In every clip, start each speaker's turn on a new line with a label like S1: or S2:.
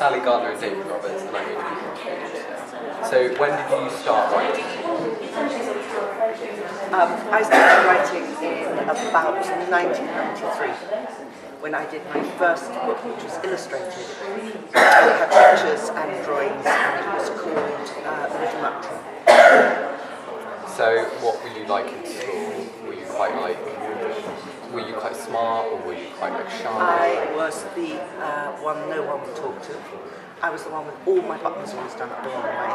S1: Ali Gardner and David Roberts, and I really appreciate it. So when did you start writing?
S2: I started writing in about 1993 when I did my first book, which was illustrated. It had pictures and drawings, and it was called The Little Nut Tree.
S1: So what were you like in school? Were you quite smart, or were you quite shy?
S2: I was the one no one would talk to. I was the one with all my buttons always done up the wrong way,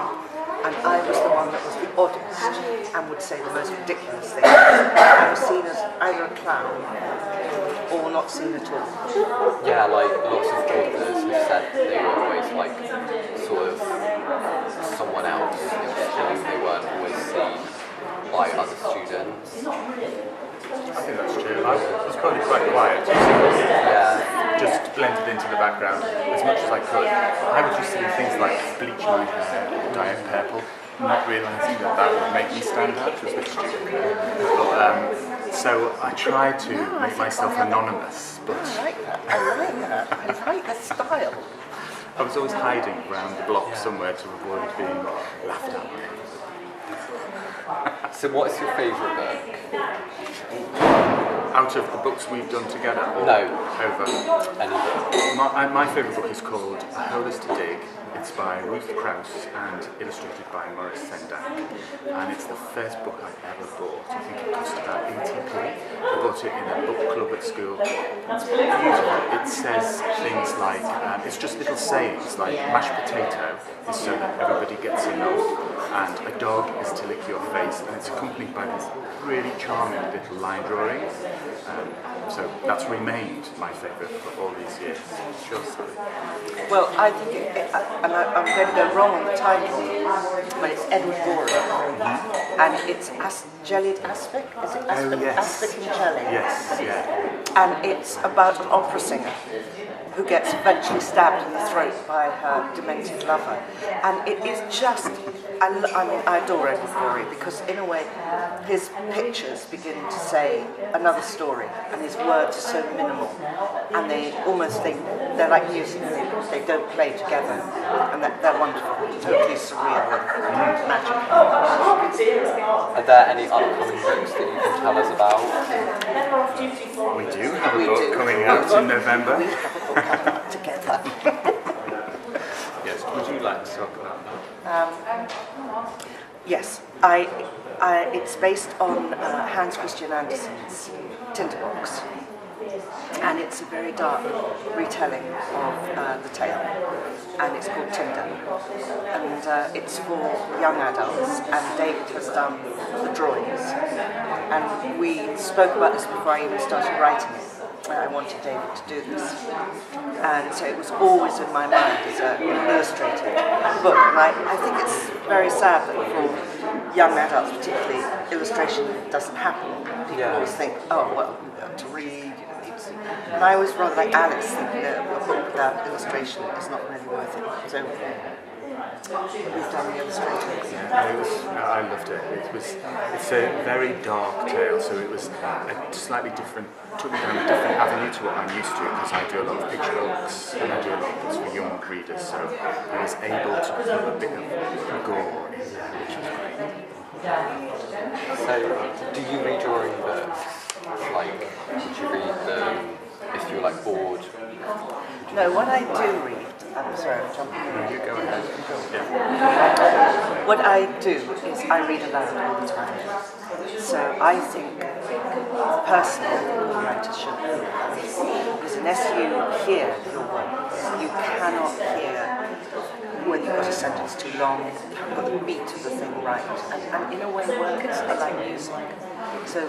S2: and I was the one that was the oddest and would say the most ridiculous things. I was seen as either a clown or not seen at all.
S1: Yeah, like lots of authors have said they were always like sort of someone else in school. They weren't always seen by other students.
S3: I think that's true. I was probably quite quiet.
S1: Yeah.
S3: Just blended into the background as much as I could. I would just do things like bleach my hair or dye it purple, not realising that that would make me stand out, which was a bit stupid. But, so I tried to make myself anonymous, but
S2: I like that. I like the style.
S3: I was always hiding around the block somewhere to avoid being laughed at.
S1: So what's your favourite book?
S3: Out of the books we've done together? Or
S1: No.
S3: Over?
S1: Any book?
S3: My favourite book is called A Hole Is to Dig. It's by Ruth Krauss and illustrated by Maurice Sendak. And it's the first book I ever bought. I think it cost about 80p. I bought it in a book club at school. It's beautiful. It says things like, it's just little sayings like mashed potato is so that everybody gets enough, and a dog is to lick your face, and it's accompanied by these really charming little line drawings. So that's remained my favourite for all these years. Sure, sorry.
S2: Well, I think, I'm going to go wrong on the title, but it's Edward Gorey, and it's Jellied Aspic. Is it Aspic?
S3: Oh, yes.
S2: Aspic and Jelly.
S3: Yes, yeah.
S2: And it's about an opera singer who gets eventually stabbed in the throat by her demented lover. And it is just, I adore Edward Gorey because in a way his pictures begin to say another story and his words are so minimal and they're like music, they don't play together, and they're wonderful, totally surreal and magical.
S1: Are there any upcoming books that you can tell us about?
S3: We do have a book coming out in November.
S2: We have a book coming out together.
S3: Yes, would you like to talk about that?
S2: Yes, it's based on Hans Christian Andersen's Tinderbox, and it's a very dark retelling of the tale, and it's called Tinder, and it's for young adults, and David has done the drawings, and we spoke about this before I even started writing it. I wanted David to do this, and so it was always in my mind as an illustrated book, and I think it's very sad that for young adults particularly, illustration doesn't happen. People always think, oh well, you have to read, you need to. And I always rather like Alice think that a book without illustration is not really worth it. So we've done the illustration.
S3: I loved it. It's a very dark tale, so it was a slightly different, took me down a different avenue to what I'm used to, because I do a lot of picture books and I do a lot of books for young readers, so I was able to put a bit of gore in there, which was great.
S1: So, do you read your own books? Like, would you read them if you're like bored?
S2: No, what I do read, I'm sorry, I'm jumping in.
S3: You go ahead.
S2: What I do is I read aloud all the time. So I think, personally, all writers should read aloud. Because unless you hear your words, you cannot hear whether you've got a sentence too long, you haven't got the beat of the thing right. And in a way, words are like music. So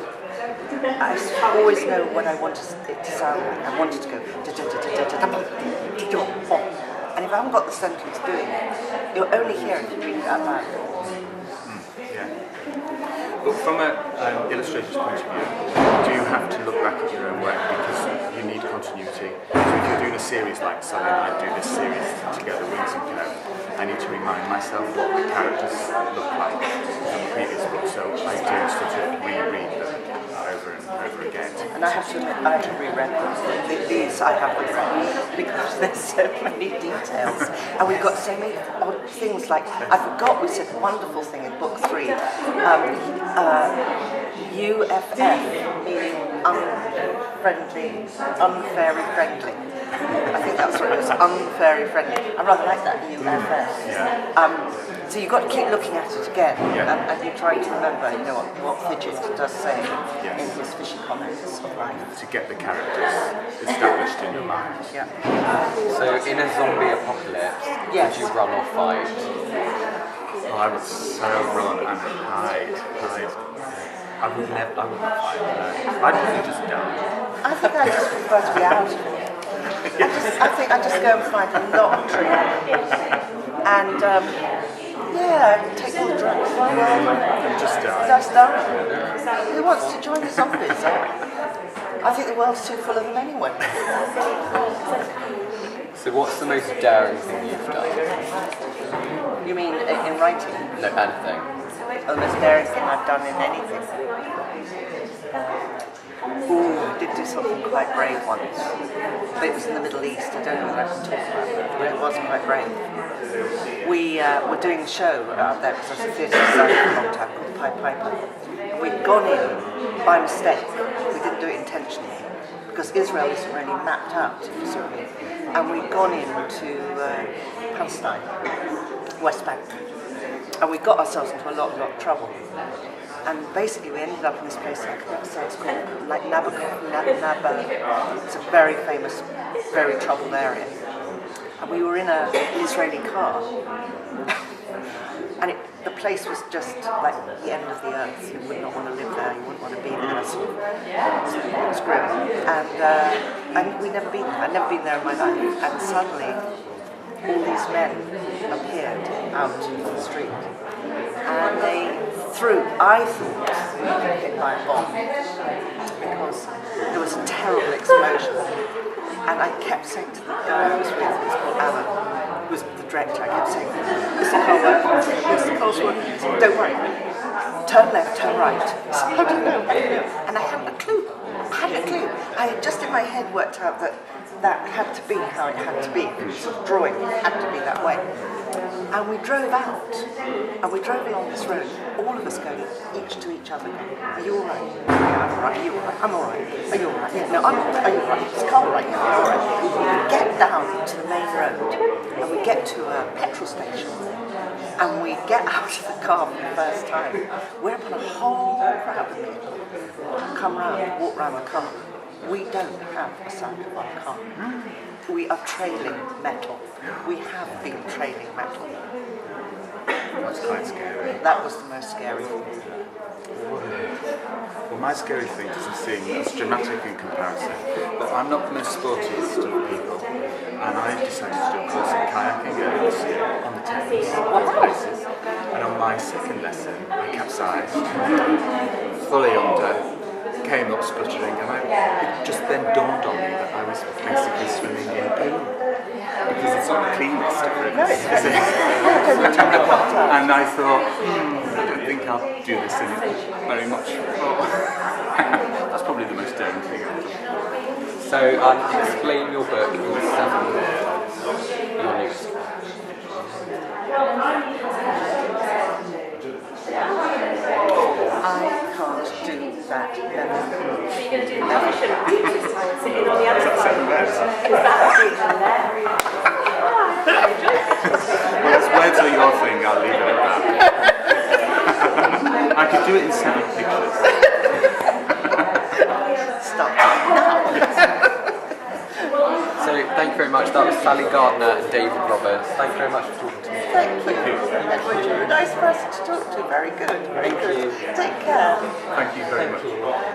S2: I always know what I want it to sound like. I want it to go, and if I haven't got the sentence doing it, you'll only hear it if you read it out loud.
S3: Yeah. But from an illustrator's point of view, do you have to look back at your own work because you need continuity? So if you're doing a series like Sally and I do this series together, Wings and Co, I need to remind myself what the characters look like from the previous book, so I do sort of reread them over and over never again.
S2: And I have to admit, I have reread them. These I have reread because there's so many details. And we've got so many odd things like, I forgot we said a wonderful thing in book 3. UFF, meaning unfriendly, unfairy friendly. I think that's what it was, unfairy friendly. I rather like that, UFF.
S3: Yeah.
S2: So you've got to keep looking at it again, and you're trying to remember, what Fidget does say in his fishy comments of life.
S3: To get the characters established in your mind.
S2: Yeah.
S1: So in a zombie apocalypse,
S2: Yes.
S1: would you run or fight?
S3: Oh, I would so run and hide.
S1: I wouldn't fight. No.
S3: I'd probably just die.
S2: I think I just prefer to be out of it. I think I just go and find a lot of trees. And, take all the drugs.
S3: And just die.
S2: Just die. Who wants to join the zombies? I think the world's too full of them anyway.
S1: So what's the most daring thing you've done?
S2: You mean in writing?
S1: No, anything.
S2: The most daring thing I've done in anything. Ooh, I did do something quite brave once. But it was in the Middle East. I don't know whether I can talk about it, but it was quite brave. We were doing a show out there because I was a theatre designer for a long time called the Pied Piper. And we'd gone in by mistake. We didn't do it intentionally because Israel isn't really mapped out, if you saw me. And we'd gone into Palestine, West Bank. And we got ourselves into a lot of trouble. And basically we ended up in this place, I can never say it's called, like Naba. It's a very famous, very troubled area. And we were in an Israeli car. And the place was just like the end of the earth. You would not want to live there, you wouldn't want to be there. It was grim. And we'd never been there. I'd never been there in my life. And suddenly, all these men appeared out in the street. And I thought we were hit by a bomb because there was a terrible explosion. And I kept saying to the guy I was with, who was called Alan, who was the director, I kept saying, is the car working? Yes, the car's working. He said, don't worry. Turn left, turn right. I said, how do you know? And I hadn't a clue. I had just in my head worked out that had to be how it had to be. Sort of drawing had to be that way. And we drove out, and we drove along this road, all of us going, each to each other, are you all right? Yeah, I'm all right. Are you all right? I'm all right. Are you all right? Yeah, no, I'm all right. Are you all right? Is the car all right? Yeah, I'm all right. We get down to the main road, and we get to a petrol station, and we get out of the car for the first time. Whereupon a whole crowd of people come round, walk round the car. We don't have a sound of our car. We are trailing metal. We have been trailing metal.
S3: That's quite scary.
S2: That was the most scary thing.
S3: Well, my scary thing doesn't seem as dramatic in comparison, but I'm not the most sportiest of people, and I decided to do a course in kayaking on the Thames, lots of places, and on my second lesson I capsized, fully under, came up spluttering, and it just then dawned on me that I was basically swimming in poo. Because it's not the cleanest of rivers, is it? And I thought, I don't think I'll do this very much. That's probably the most daring thing I've done.
S1: So explain your book in 7 words. Your newest.
S2: I can't do that.
S4: Are you going to do the audition sitting on the other
S3: That's
S4: side?
S3: 7 words.
S4: Because that would be hilarious.
S3: Well, as words are your thing, I'll leave it at that. I could do it in 7 pictures.
S2: Stop now.
S1: So thank you very much. That was Sally Gardner and David Roberts. Thank you very much for talking to me.
S2: Thank you. Edward, you're a nice person to talk to. Very good. Very good. Take care.
S3: Thank you very much.